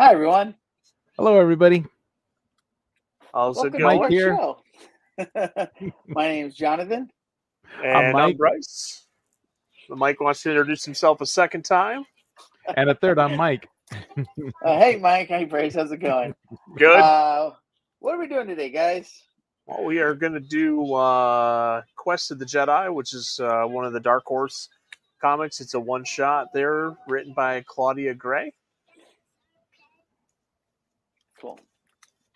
Hi, everyone. Hello, everybody. How's it Welcome to Mike our going? here. show. My name is Jonathan. I'm And I'm Mike. Bryce. Mike wants to introduce himself a second time. And a third, I'm Mike. Hey, Mike. Hey, Brace. How's it going? Good. What are we doing today, guys? Well, we are going to do Quest of the Jedi, which is one of the Dark Horse comics. It's a one-shot there, written by Claudia Gray. Cool.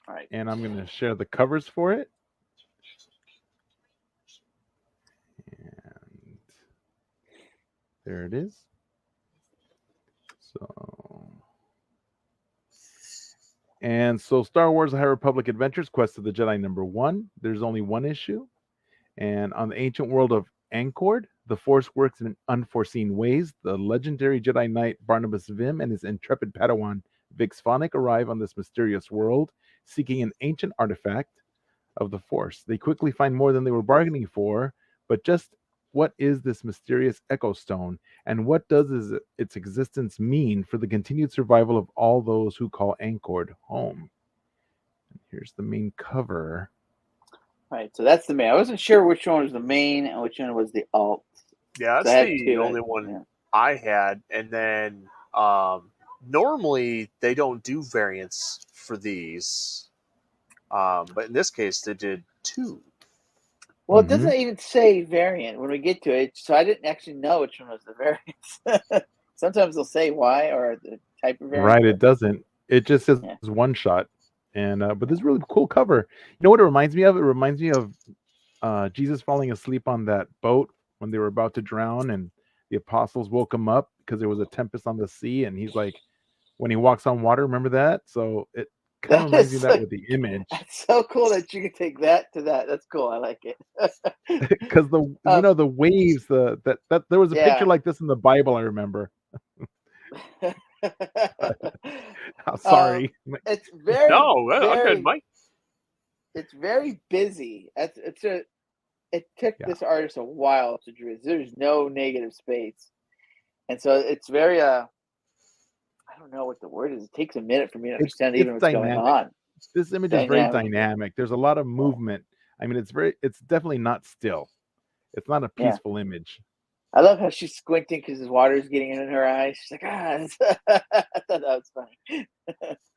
All right. And I'm going to share the covers for it. And there it is. So Star Wars: The High Republic Adventures, Quest of the Jedi #1. There's only one issue. And on the ancient world of Anchord, the Force works in unforeseen ways. The legendary Jedi Knight Barnabas Vim and his intrepid Padawan Vix Phonic arrive on this mysterious world, seeking an ancient artifact of the Force. They quickly find more than they were bargaining for, but just what is this mysterious Echo Stone, and what does its existence mean for the continued survival of all those who call Anchord home? And here's the main cover. All right. So that's the main. I wasn't sure which one was the main and which one was the alt. Yeah, So that's the only one Yeah. I had. And then normally they don't do variants for these. But in this case, they did two. Well, it doesn't even say variant when we get to it, so I didn't actually know which one was the variant. Sometimes they'll say why or the type of variant. Right, it doesn't. It just says one shot. And but this is really cool cover. You know what it reminds me of? It reminds me of Jesus falling asleep on that boat when they were about to drown, and the apostles woke him up because there was a tempest on the sea, and he's like, when he walks on water, remember that? So it kind of reminds me of that with the image. That's so cool that you can take that to that. That's cool. I like it. Because the waves, that there was a picture like this in the Bible, I remember. I'm sorry. It's very good, Mike. It's very busy. It took this artist a while to draw. There's no negative space, and so it's very I don't know what the word is. It takes a minute for me to understand even what's going on. This image is very dynamic. There's a lot of movement. I mean, it's definitely not still. It's not a peaceful image. I love how she's squinting because his water is getting in her eyes. She's like, I thought that was funny.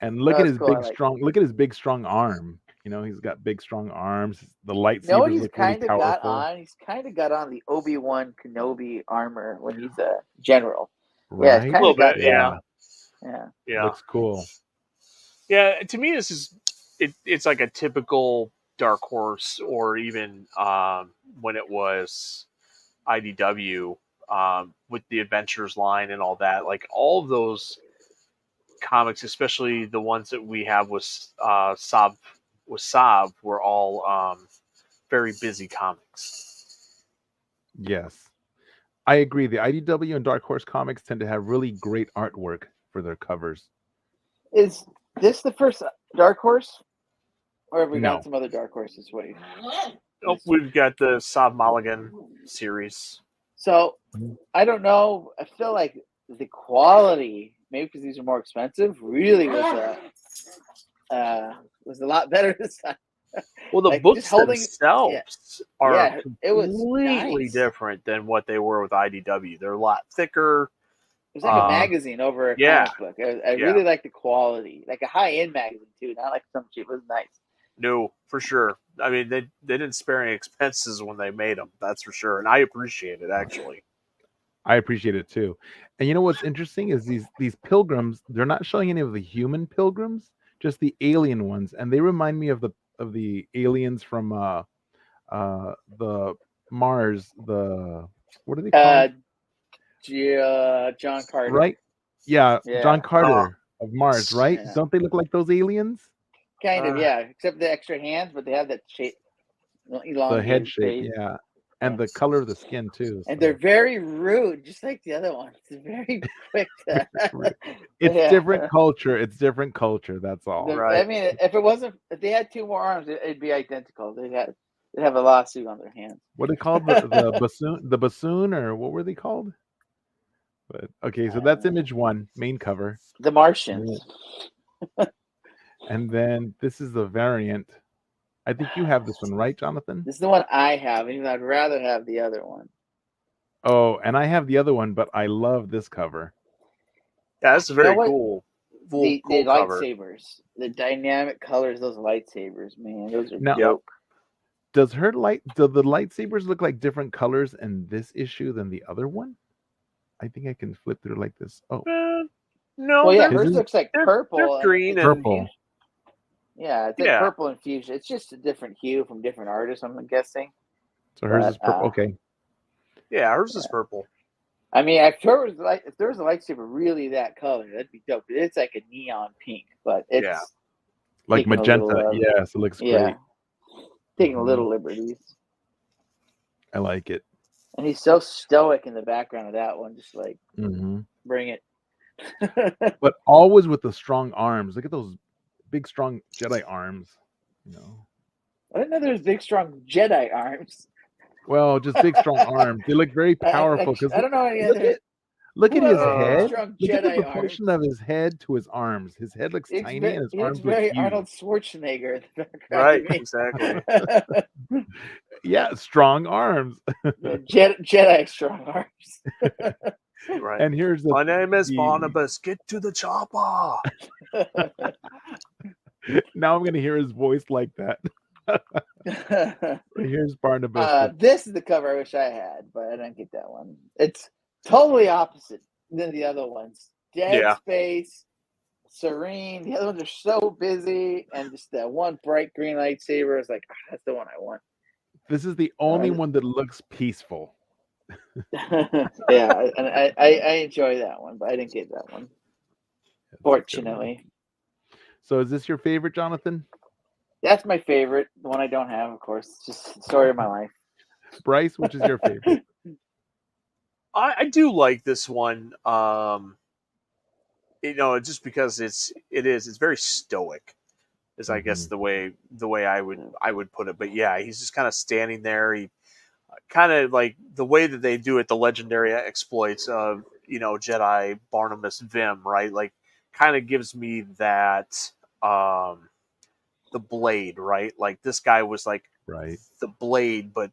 And look at his strong. Look at his big, strong arm. You know, he's got big, strong arms. The lightsabers look really powerful. He's kind of got on the Obi-Wan Kenobi armor when he's a general. Right? Yeah, it's kind of got yeah. Looks cool. Yeah, to me, this is it's like a typical Dark Horse, or even when it was IDW with the Adventures line and all that. Like all of those comics, especially the ones that we have with Sav, were all very busy comics. Yes, I agree. The IDW and Dark Horse comics tend to have really great artwork for their covers. Is this the first Dark Horse? Or have we got some other Dark Horses? We've got the Sav Mulligan series. So, I don't know. I feel like the quality, maybe because these are more expensive, really was a lot better this time. Well, the books themselves are completely different than what they were with IDW. They're a lot thicker. It was like a magazine over a comic book. I really like the quality, like a high-end magazine too, not like some cheap. It was nice. No, for sure. I mean, they didn't spare any expenses when they made them. That's for sure, and I appreciate it actually. I appreciate it too. And you know what's interesting is these pilgrims. They're not showing any of the human pilgrims, just the alien ones, and they remind me of the aliens from the Mars. What are they called? John Carter. Right? Yeah. John Carter of Mars, right? Yeah. Don't they look like those aliens? Kind of, yeah. Except the extra hands, but they have that shape. The head shape, yeah. And the color of the skin too. And they're very rude, just like the other ones. It's very quick. It's different culture. It's different culture. That's all. Right. I mean, if they had two more arms, it'd be identical. They'd have a lawsuit on their hands. What are they called? The bassoon? The bassoon, or what were they called? But okay, so that's image one, main cover. The Martians. And then this is the variant. I think you have this one, right, Jonathan? This is the one I have, even though I'd rather have the other one. Oh, and I have the other one, but I love this cover. Yeah, that's very cool. The cool cover. lightsabers, the dynamic colors, those lightsabers, man, those are Now, dope. Do the lightsabers look like different colors in this issue than the other one? I think I can flip through like this. Oh, no. Well, yeah, hers looks like purple. They're green and purple. Yeah, it's like purple and fuchsia. It's just a different hue from different artists, I'm guessing. So hers is purple. Okay. Yeah, hers is purple. I mean, if there was a lightsaber really that color, that'd be dope. It's like a neon pink, but it's like magenta. Yes, it looks great. Taking little liberties. I like it. And he's so stoic in the background of that one, just like bring it. But always with the strong arms. Look at those big, strong Jedi arms. I didn't know there was big, strong Jedi arms. Well, just big, strong arms. They look very powerful. I don't know any other. Look at his head. Look at the proportion of his head to his arms. His head looks tiny and his arms look huge. Arnold Schwarzenegger. Right, exactly. Yeah, strong arms. Jedi strong arms. Right. And here's my name is Barnabas. Get to the chopper. Now I'm going to hear his voice like that. Here's Barnabas. This is the cover I wish I had, but I didn't get that one. It's totally opposite than the other ones. Dead space, serene. The other ones are so busy, and just that one bright green lightsaber is like, that's the one I want. This is the only one that looks peaceful. Yeah, and I enjoy that one, but I didn't get that one. Fortunately. So is this your favorite, Jonathan? That's my favorite. The one I don't have, of course. It's just the story of my life. Bryce, which is your favorite? I do like this one. Just because it's very stoic, is I guess the way I would put it. But yeah, he's just kind of standing there. He kind of like the way that they do it, the legendary exploits of Jedi Barnabas Vim, right? Like, kind of gives me that the blade, right? Like, this guy was like the blade, but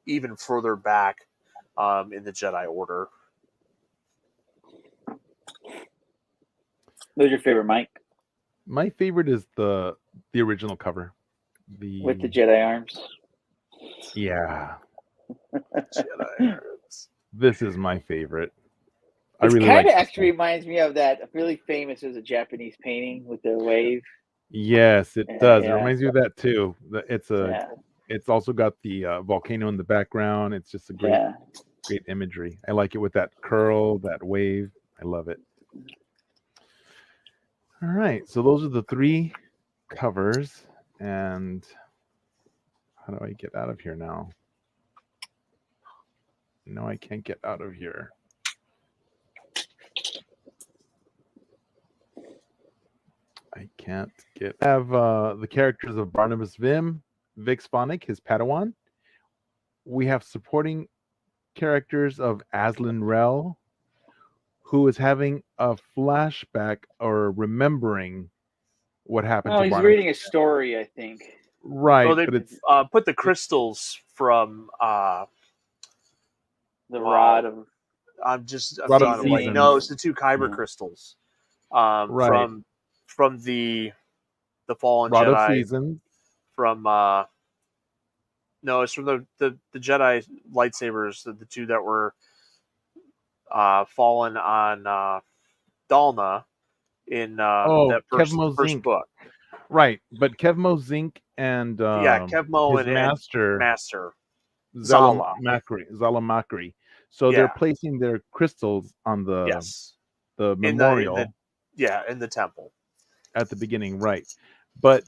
even further back in the Jedi Order. Who's your favorite, Mike? My favorite is the original cover, with the Jedi arms. Yeah, Jedi arms. This is my favorite. It really kind of actually reminds me of that really famous. There's a Japanese painting with the wave. Yes, it does. It reminds me of that too. It's also got the volcano in the background. It's just a great imagery. I like it with that curl, that wave. I love it. All right, so those are the 3 covers, and how do I get out of here now? No, I can't get out of here. I can't get. I have the characters of Barnabas Vim, Vix Phonic, his Padawan. We have supporting characters of Aslan Rel, who is having a flashback or remembering what happened. Oh, he's reading a story, I think. Right. Well, they put the crystals from the rod of. I'm drawing a blank. No, it's the 2 Kyber crystals. From the fallen Rod Jedi. Of Seasons. From no, it's from the Jedi lightsabers, the 2 that were fallen on Dalna in that first book. Right, but Kevmo Zink and Kevmo and Master Zala Makri. So they're placing their crystals on the memorial. In the temple at the beginning, right? But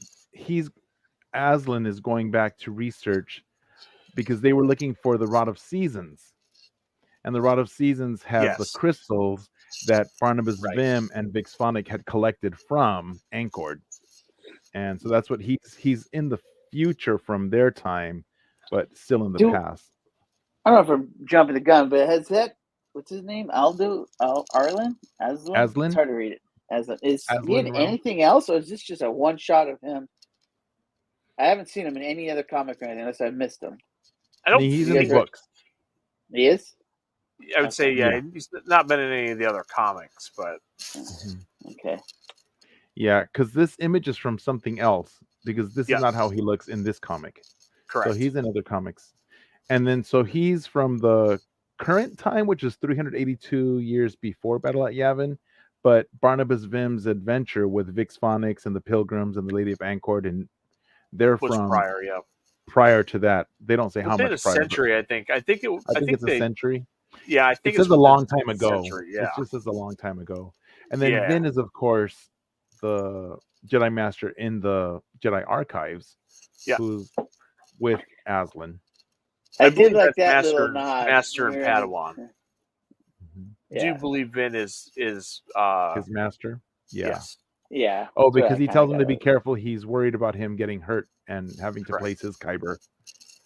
Aslan is going back to research because they were looking for the Rod of Seasons, and the Rod of Seasons has the crystals that Barnabas Vim and Vix Phonic had collected from Anchord. And so that's what he's in the future from their time, but still in the past. I don't know if I'm jumping the gun, but what's his name? Arlen? Aslan? It's hard to read it. Is he Aslan in realm. anything else, or is this just a one shot of him? I haven't seen him in any other comic or anything unless I missed him. I don't He's in think the books. He is? I would say, Yeah. he's not been in any of the other comics, but Okay. Yeah, because this image is from something else. Because this Yeah. is not how he looks in this comic. correct. So he's in other comics, and then so he's from the current time, which is 382 years before Battle at Yavin. But Barnabas Vim's adventure with Vix Phonics and the Pilgrims and the Lady of Ancord, and they're was from prior, yeah. prior to that. They don't say how Within much a prior. but century, I think. I think it's a they. century. Yeah, I It think says it's a within long time a ago. century, yeah. It just says a long time ago. And then Yeah. Vin is, of course, the Jedi Master in the Jedi Archives, Yeah. who's with Aslan. I did believe like that's that little nod. Master and Where- Padawan. Mhm. Do you Yeah. believe Vin is His master. Yeah. yes. Yeah. Oh, that's what because I he kinda tells him to got be it. careful. He's worried about him getting hurt and having to Correct. place his Kyber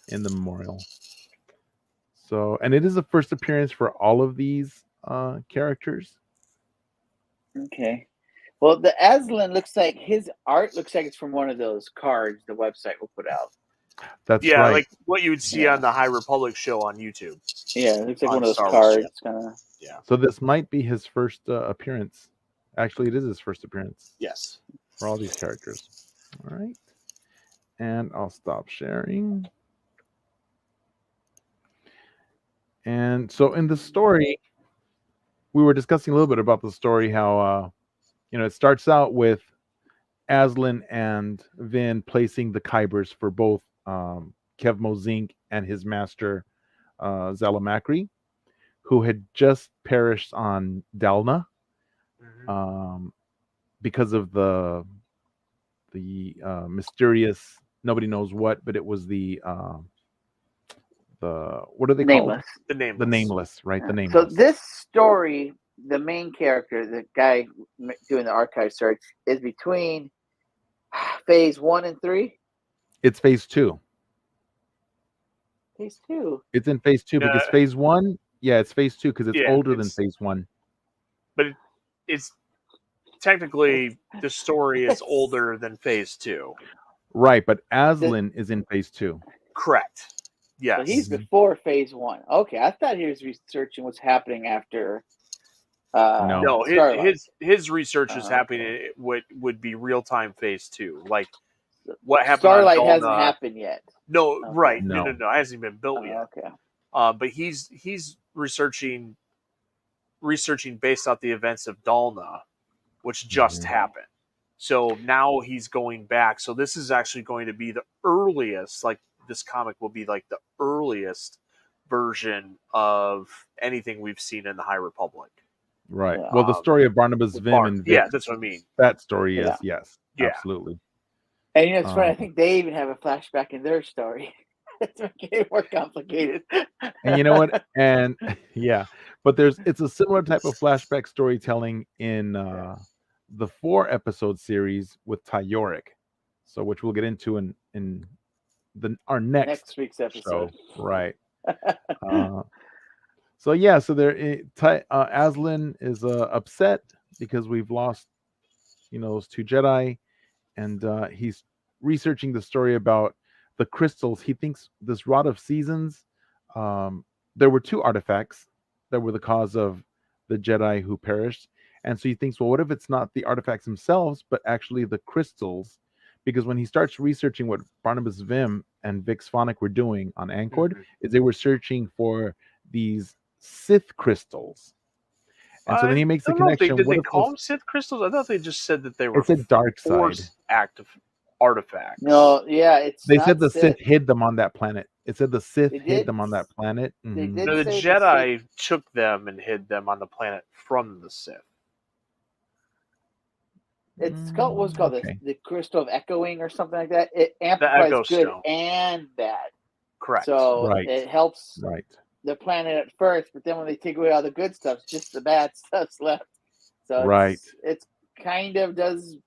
in the memorial. So, and it is the first appearance for all of these characters. Okay. Well, the Aslan looks like his art looks like it's from one of those cards the website will put out. That's Yeah, right. like what you would see Yeah. on the High Republic show on YouTube. Yeah, it looks like On one of those Star Wars, cards. Kind of. Yeah. So this might be his first appearance. Actually, it is his first appearance Yes. for all these characters. All right. And I'll stop sharing. And so in the story, we were discussing a little bit about the story, how it starts out with Aslan and Vin placing the Kybers for both Kev Mozink and his master Zalamakri, who had just perished on Dalna because of the mysterious, nobody knows what, but it was the what are they Nameless. The Nameless. called? The Nameless, right? Yeah. The Nameless. So this story, the main character, the guy doing the archive search, is between phase 1 and 3. It's phase 2. Phase 2. It's in phase 2 because phase 1, it's phase 2 because it's older than phase 1. But it's technically the story is older than phase 2. Right, but Aslan is in phase 2. Correct. Yes. So he's before phase 1. Okay, I thought he was researching what's happening after. No, Starlight. his research is happening. Okay. What would be real time phase 2, like what happened. Starlight on Dalna, hasn't happened yet. No, Okay. right? No. No, it hasn't been built yet. Okay. But he's researching based off the events of Dalna, which just happened. So now he's going back. So this is actually going to be the earliest. Like this comic will be like the earliest version of anything we've seen in the High Republic. Right. Well, the story of Barnabas Vim and Vic, yeah, that's what I mean. That story is Yeah. absolutely. And it's funny. I think they even have a flashback in their story. It's making it more complicated. And you know what? And but it's a similar type of flashback storytelling in the 4-episode series with Ty Yorick, so which we'll get into in our next week's episode. Show. Right. So Aslan is upset because we've lost those 2 Jedi, and he's researching the story about the crystals. He thinks this Rod of Seasons, there were 2 artifacts that were the cause of the Jedi who perished. And so he thinks, well, what if it's not the artifacts themselves, but actually the crystals? Because when he starts researching what Barnabas Vim and Vix Phonic were doing on Ancord, is they were searching for these Sith crystals. And so then he makes the connection. Did they call them Sith crystals? I thought they just said that they were. It's a dark side Force active artifacts. No, it's. They said the Sith hid them on that planet. It said the Sith hid them on that planet. They did No, the Jedi took them and hid them on the planet from the Sith. It's called what's called the crystal of echoing or something like that. It amplifies good and bad. Correct. So it helps the planet at first, but then when they take away all the good stuff, just the bad stuff's left. So it's kind of does.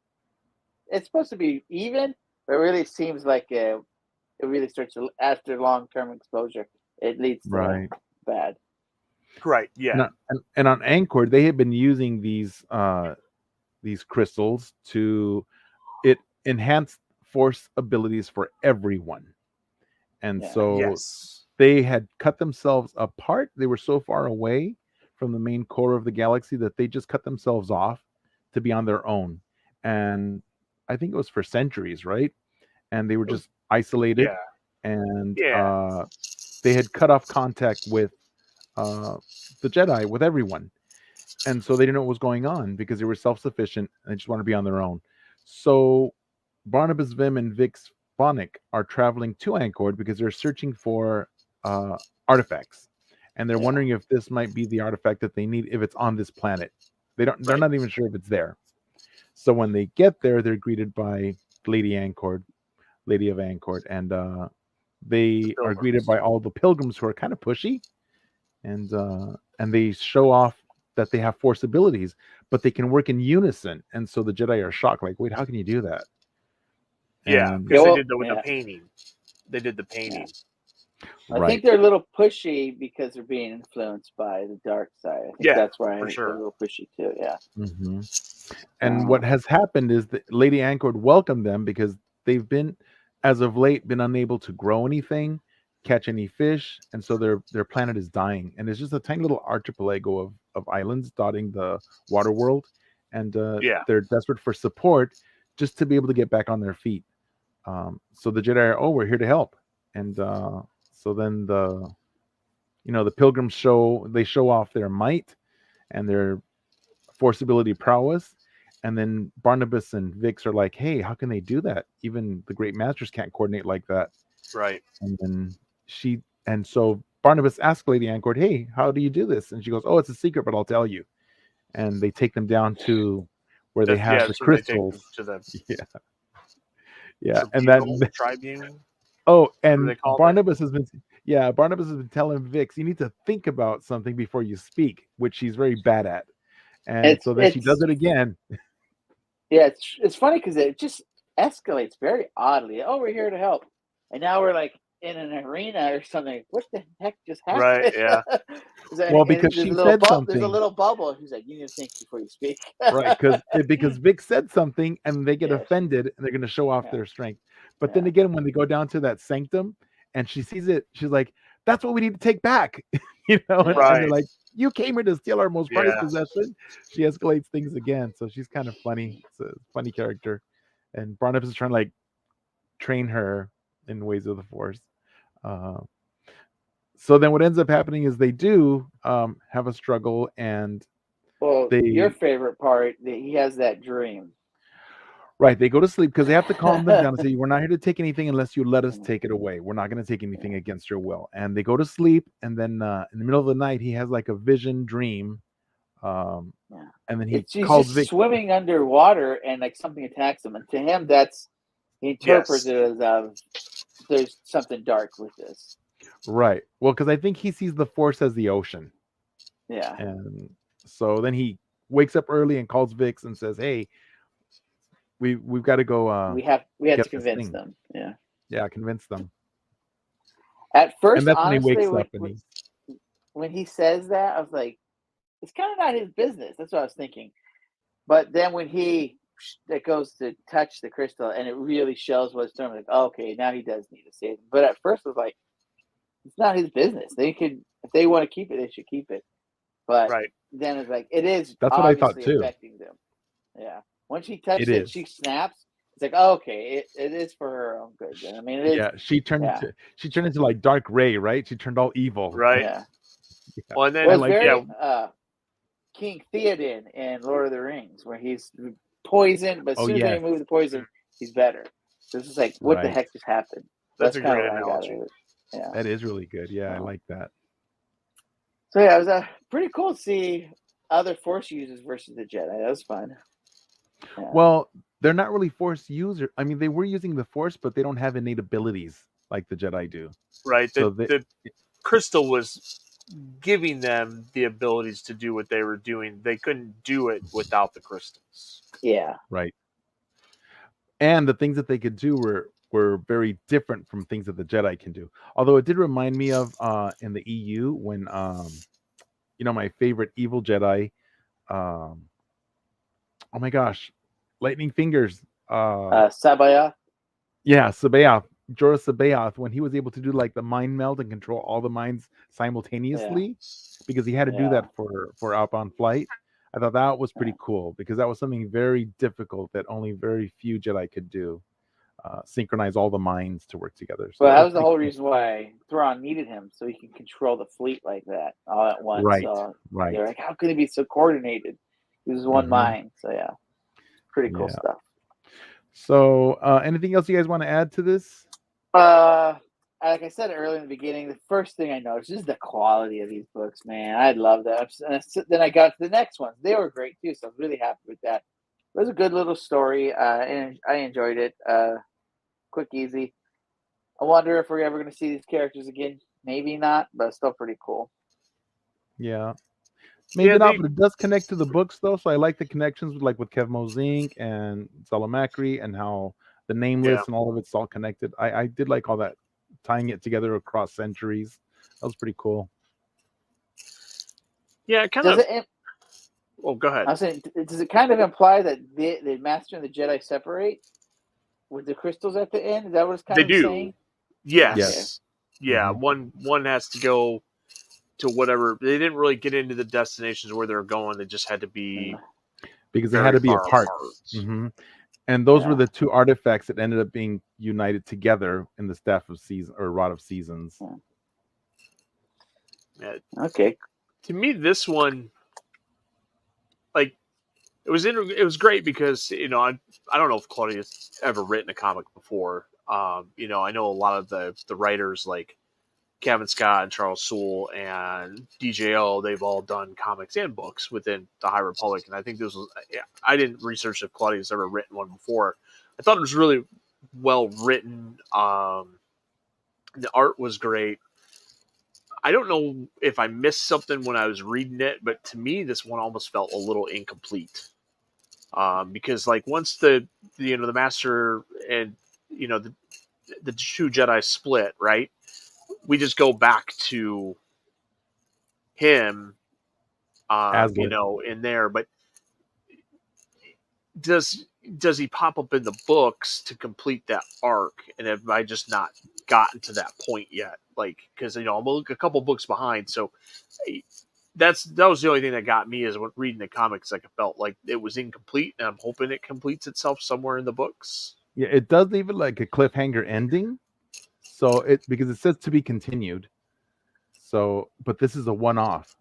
It's supposed to be even, but it really seems like it really starts to, after long-term exposure, it leads to bad. Right. Yeah. And on Anchor, they had been using these these crystals to it enhanced force abilities for everyone. And so Yes. they had cut themselves apart. They were so far away from the main core of the galaxy that they just cut themselves off to be on their own. And I think it was for centuries, right? And they were just isolated, Yeah. and Yeah. they had cut off contact with the Jedi, with everyone. And so they didn't know what was going on because they were self-sufficient and they just wanted to be on their own. So Barnabas Vim and Vix Bonic are traveling to Anchord because they're searching for artifacts, and they're wondering if this might be the artifact that they need if it's on this planet. They're not even sure if it's there. So when they get there, they're greeted by Lady of Anchord, and they are greeted by all the pilgrims who are kind of pushy, and they show off that they have force abilities, but they can work in unison. And so the Jedi are shocked, like, wait, how can you do that? Yeah, And because they did the painting. They did the painting. I think they're a little pushy because they're being influenced by the dark side. I think that's why they're a little pushy too. Yeah. Mm-hmm. And what has happened is that Lady Anchord welcomed them because they've been, as of late, been unable to grow anything, catch any fish, and so their planet is dying. And it's just a tiny little archipelago of islands dotting the water world, and they're desperate for support just to be able to get back on their feet. So the Jedi are, we're here to help, and so then the pilgrims show off their might and their force ability prowess. And then Barnabas and Vix are like, hey, how can they do that? Even the great masters can't coordinate like that. Right. And then so Barnabas asks Lady Anchord, hey, how do you do this? And she goes, oh, it's a secret, but I'll tell you. And they take them down to where they have the crystals. To the and that tribune. Oh, and Barnabas has been telling Vix, you need to think about something before you speak, which she's very bad at. And so then she does it again. Yeah, it's funny because it just escalates very oddly. Oh, we're here to help, and now we're like in an arena or something. What the heck just happened? Right? Yeah. Well, because she said something. There's a little bubble. Who's like, you need to think before you speak. Right? Because Vic said something, and they get offended, and they're going to show off their strength. But then again, when they go down to that sanctum, and she sees it, she's like, "That's what we need to take back," And they're like, "You came here to steal our most prized possession." She escalates things again, so she's kind of funny. It's a funny character, and Barnabas is trying to like train her in ways of the Force. So then what ends up happening is they do have a struggle, and your favorite part, he has that dream. Right, they go to sleep because they have to calm them down and say, we're not here to take anything unless you let us take it away. We're not going to take anything against your will. And they go to sleep, and then in the middle of the night, he has like a vision dream. And then he's just swimming underwater, and like something attacks him. And to him, he interprets it as there's something dark with this. Right. Well, because I think he sees the Force as the ocean. Yeah. And so then he wakes up early and calls Vix and says, hey, we've got to go. We have to convince them. Yeah. Yeah, convince them. At first, and that's honestly, when he wakes up when he says that, I was like, it's kind of not his business. That's what I was thinking. But then when that goes to touch the crystal and it really shows what's doing, I'm like, okay, now he does need to save him. But at first, I was like, it's not his business. They could, if they want to keep it, they should keep it. But then it's like, it is. That's what I thought too. Affecting them. Yeah. Once she touches it, she snaps. It's like, okay, it is for her own good. I mean, it is. Yeah, she turned into like Dark Ray, right? She turned all evil. Right. Yeah. Well, and then very King Theoden in Lord of the Rings, where he's poisoned, but as soon as they remove the poison, he's better. So it's just like, what the heck just happened? That's a great analogy. Yeah. That is really good. Yeah, I like that. So yeah, it was pretty cool to see other Force users versus the Jedi. That was fun. Yeah. Well, they're not really Force users. I mean, they were using the Force, but they don't have innate abilities like the Jedi do. Right. The crystal was giving them the abilities to do what they were doing. They couldn't do it without the crystals. Yeah. Right. And the things that they could do were very different from things that the Jedi can do. Although it did remind me of in the EU when my favorite evil Jedi, oh my gosh, Lightning Fingers. Sabaya. Yeah, Sabaoth, Jorah Sabaoth, when he was able to do like the mind meld and control all the minds simultaneously, because he had to do that for Outbound Flight. I thought that was pretty cool because that was something very difficult that only very few Jedi could do. Synchronize all the minds to work together. So Well, that was the whole reason why Thrawn needed him, so he can control the fleet like that all at once. Right, So right. they're like, how can he be so coordinated? He was one mind. So yeah, pretty cool stuff. So anything else you guys want to add to this? Like I said earlier in the beginning, the first thing I noticed is the quality of these books, man. I love that. And then I got to the next ones. They were great too, so I was really happy with that. It was a good little story, and I enjoyed it. Quick, easy. I wonder if we're ever going to see these characters again. Maybe not, but still pretty cool. Yeah. Maybe not, but it does connect to the books though. So I like the connections with Kevmo Zink and Salamakri and how the Nameless and all of it's all connected. I did like all that, tying it together across centuries. That was pretty cool. Yeah, it kind of. Well, go ahead. I was saying, does it kind of imply that the Master and the Jedi separate with the crystals at the end? Is that what it's kind of saying? Yes. Okay. Yeah. One has to go to whatever. They didn't really get into the destinations where they're going. They just had to be because they had to be apart. And those were the two artifacts that ended up being united together in the Staff of Season or Rod of Seasons. Yeah. Okay. To me, this one, like, it was great because I don't know if Claudia's ever written a comic before. I know a lot of the writers like Kevin Scott and Charles Soule and DJO, they've all done comics and books within the High Republic. And I think this was, I didn't research if Claudia's ever written one before. I thought it was really well written. The art was great. I don't know if I missed something when I was reading it, but to me, this one almost felt a little incomplete. Because like once the Master and, the two Jedi split, right? We just go back to him, in there. But does he pop up in the books to complete that arc? And have I just not gotten to that point yet? Like, because I'm a couple books behind, so that was the only thing that got me is when reading the comics. Like, I felt like it was incomplete, and I'm hoping it completes itself somewhere in the books. Yeah, it does leave it like a cliffhanger ending. So because it says to be continued. So, but this is a one-off.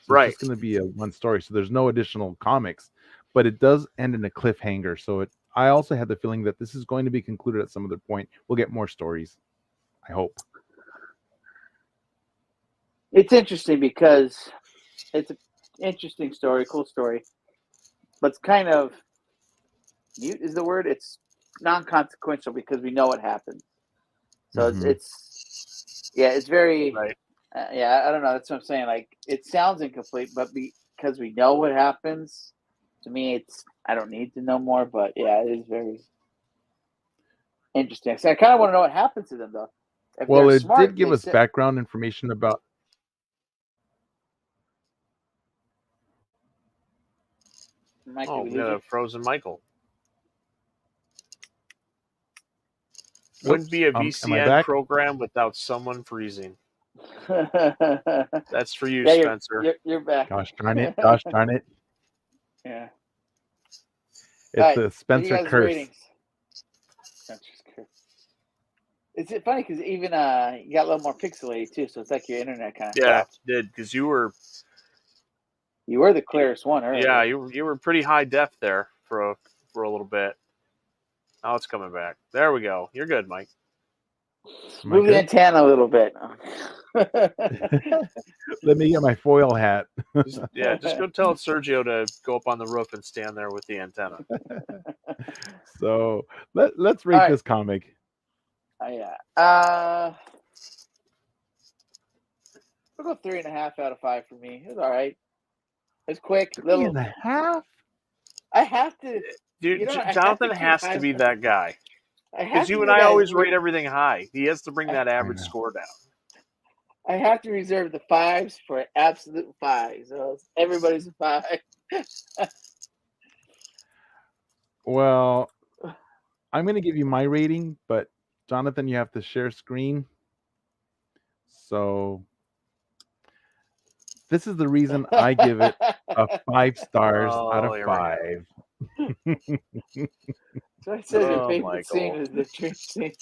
So right. It's just going to be a one story. So there's no additional comics, but it does end in a cliffhanger. So I also had the feeling that this is going to be concluded at some other point. We'll get more stories. I hope. It's interesting because it's an interesting story, cool story, but it's kind of mute is the word. It's non-consequential because we know what happens. So it's very, right. I don't know. That's what I'm saying. Like, it sounds incomplete, but because we know what happens, to me, I don't need to know more, but yeah, it is very interesting. So I kind of want to know what happens to them, though. If well, it smart, did give us background information about. Michael, we got a frozen Michael. Wouldn't be a VCN program without someone freezing. That's for you, Spencer. You're back. Gosh darn it. Gosh darn it. Yeah. It's a Spencer curse. Spencer's curse. It's funny because even you got a little more pixelated too, so it's like your internet kind of. Yeah, it did, because you were the clearest one earlier. Yeah, you were pretty high def there for a little bit. Now it's coming back. There we go. You're good, Mike. Move the antenna a little bit. Let me get my foil hat. Just go tell Sergio to go up on the roof and stand there with the antenna. So let's rate this comic. I'll go 3.5 out of 5 for me. It was all right. It's quick. 3.5? I have to. Dude, Jonathan has to be that guy. Because you and I always rate everything high. He has to bring that average score down. I have to reserve the 5s for absolute 5s. So everybody's a 5. Well, I'm going to give you my rating, but Jonathan, you have to share screen. So this is the reason I give it a 5 stars out of here we go. 5. So I said your Oh, favorite scene Michael. is the dream scene.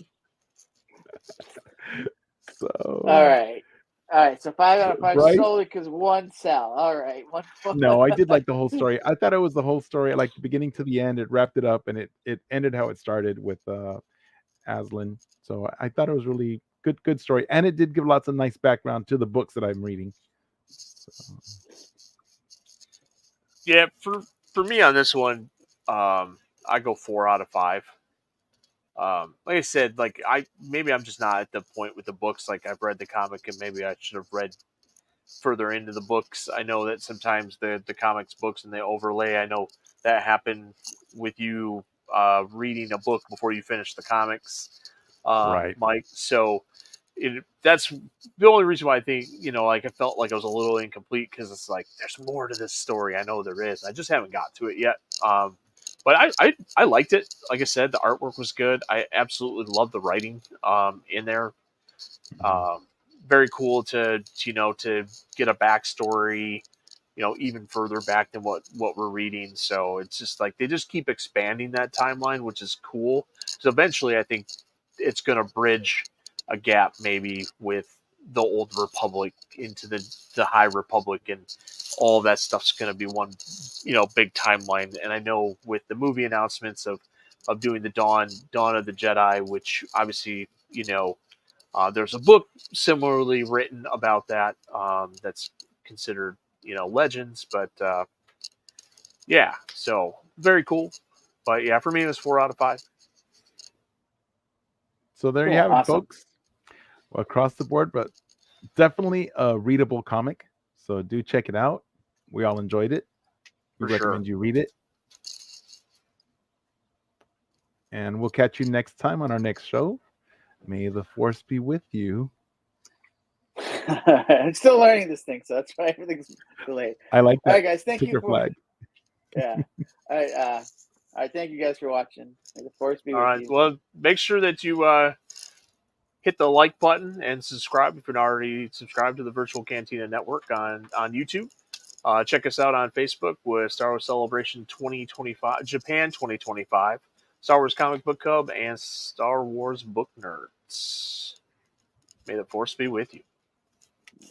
So All right. So 5 out of 5 Bryce, solely because one cell. All right. One. no, I did like the whole story. I thought it was the whole story, like the beginning to the end. It wrapped it up, and it ended how it started with Aslan. So I thought it was really good story, and it did give lots of nice background to the books that I'm reading. So. Yeah, for me on this one, I go 4 out of 5. Like I said, like maybe I'm just not at the point with the books. Like I've read the comic, and maybe I should have read further into the books. I know that sometimes the comics books and they overlay. I know that happened with you reading a book before you finish the comics, Right. Mike. So that's the only reason why I think like I felt like I was a little incomplete because it's like there's more to this story. I know there is. I just haven't got to it yet. But I liked it. Like I said, the artwork was good. I absolutely love the writing in there. Very cool to get a backstory, even further back than what we're reading. So it's just like they just keep expanding that timeline, which is cool. So eventually, I think it's going to bridge a gap maybe with the old Republic into the High Republic, and all of that stuff's going to be one big timeline. And I know with the movie announcements of doing the Dawn of the Jedi, which obviously there's a book similarly written about that that's considered legends, but yeah, so very cool. But yeah, for me it was 4 out of 5. So there Cool. you have it, Awesome. folks. Across the board, but definitely a readable comic. So do check it out. We all enjoyed it. We recommend you read it. And we'll catch you next time on our next show. May the force be with you. I'm still learning this thing, so that's why everything's delayed. I like that. All right, guys. Thank you for flag. Yeah. All right. All right. Thank you guys for watching. May the force be All with right. you. Well, make sure that you hit the like button and subscribe if you're not already subscribed to the Virtual Cantina Network on YouTube. Check us out on Facebook with Star Wars Celebration 2025, Japan 2025, Star Wars Comic Book Club, and Star Wars Book Nerds. May the force be with you.